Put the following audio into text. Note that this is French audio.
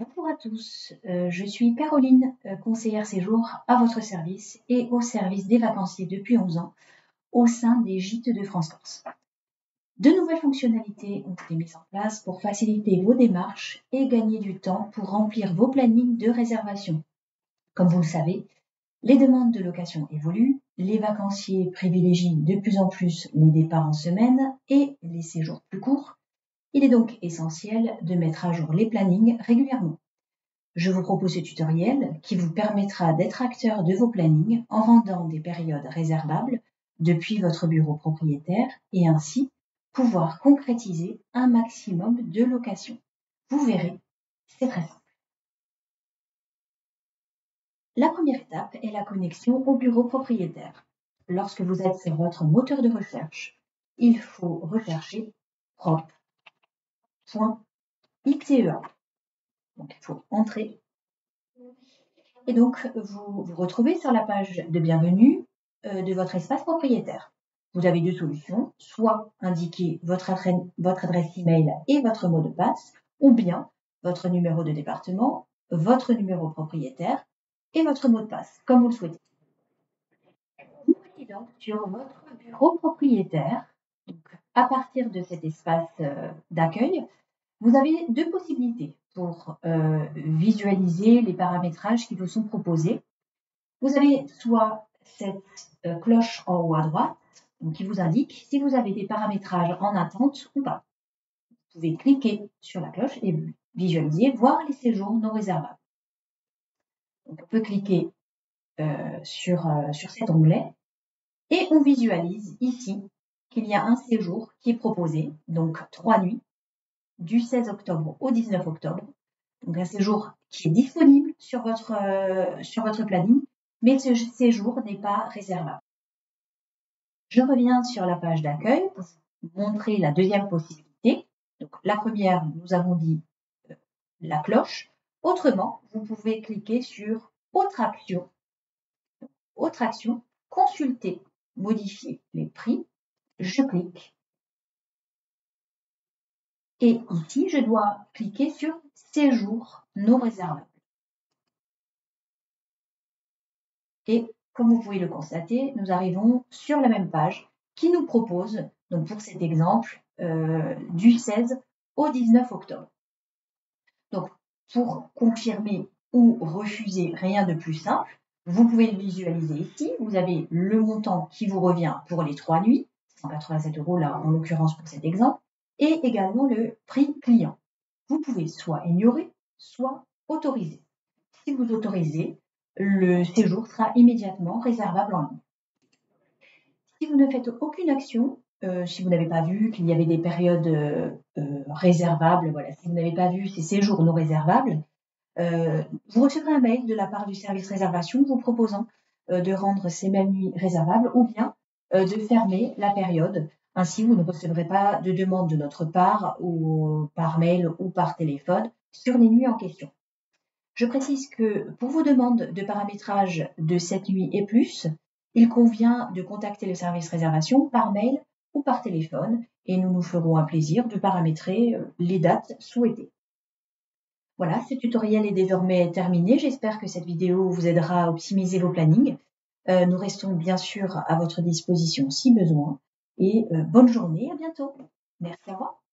Bonjour à tous, je suis Caroline, conseillère séjour à votre service et au service des vacanciers depuis 11 ans au sein des Gîtes de France-Corse. De nouvelles fonctionnalités ont été mises en place pour faciliter vos démarches et gagner du temps pour remplir vos plannings de réservation. Comme vous le savez, les demandes de location évoluent, les vacanciers privilégient de plus en plus les départs en semaine et les séjours plus courts. Il est donc essentiel de mettre à jour les plannings régulièrement. Je vous propose ce tutoriel qui vous permettra d'être acteur de vos plannings en rendant des périodes réservables depuis votre bureau propriétaire et ainsi pouvoir concrétiser un maximum de locations. Vous verrez, c'est très simple. La première étape est la connexion au bureau propriétaire. Lorsque vous êtes sur votre moteur de recherche, il faut rechercher prop.itea. Donc il faut entrer. Et donc, vous vous retrouvez sur la page de bienvenue de votre espace propriétaire. Vous avez deux solutions, soit indiquer votre adresse email et votre mot de passe, ou bien votre numéro de département, votre numéro propriétaire et votre mot de passe, comme vous le souhaitez. Vous cliquez donc sur votre bureau propriétaire. Donc, à partir de cet espace d'accueil, vous avez deux possibilités pour visualiser les paramétrages qui vous sont proposés. Vous avez soit cette cloche en haut à droite qui vous indique si vous avez des paramétrages en attente ou pas. Vous pouvez cliquer sur la cloche et visualiser, voir les séjours non réservables. Donc, on peut cliquer sur cet onglet et on visualise ici qu'il y a un séjour qui est proposé, donc 3 nuits, du 16 octobre au 19 octobre. Donc un séjour qui est disponible sur votre planning, mais ce séjour n'est pas réservable. Je reviens sur la page d'accueil pour vous montrer la deuxième possibilité. Donc la première, nous avons dit la cloche. Autrement, vous pouvez cliquer sur Autre action. Autre action, consulter, modifier les prix. Je clique. Et ici, je dois cliquer sur Séjour non réservable. Et comme vous pouvez le constater, nous arrivons sur la même page qui nous propose, donc pour cet exemple, du 16 au 19 octobre. Donc, pour confirmer ou refuser, rien de plus simple, vous pouvez le visualiser ici. Vous avez le montant qui vous revient pour les 3 nuits, 187 € là en l'occurrence pour cet exemple, et également le prix client. Vous pouvez soit ignorer, soit autoriser. Si vous autorisez, le séjour sera immédiatement réservable en ligne. Si vous ne faites aucune action, si vous n'avez pas vu qu'il y avait des périodes réservables, voilà, si vous n'avez pas vu ces séjours non réservables, vous recevrez un mail de la part du service réservation vous proposant de rendre ces mêmes nuits réservables ou bien de fermer la période. Ainsi, vous ne recevrez pas de demande de notre part ou par mail ou par téléphone sur les nuits en question. Je précise que pour vos demandes de paramétrage de cette nuit et plus, il convient de contacter le service réservation par mail ou par téléphone et nous nous ferons un plaisir de paramétrer les dates souhaitées. Voilà, ce tutoriel est désormais terminé. J'espère que cette vidéo vous aidera à optimiser vos plannings. Nous restons bien sûr à votre disposition si besoin. Et bonne journée, à bientôt. Merci, au revoir.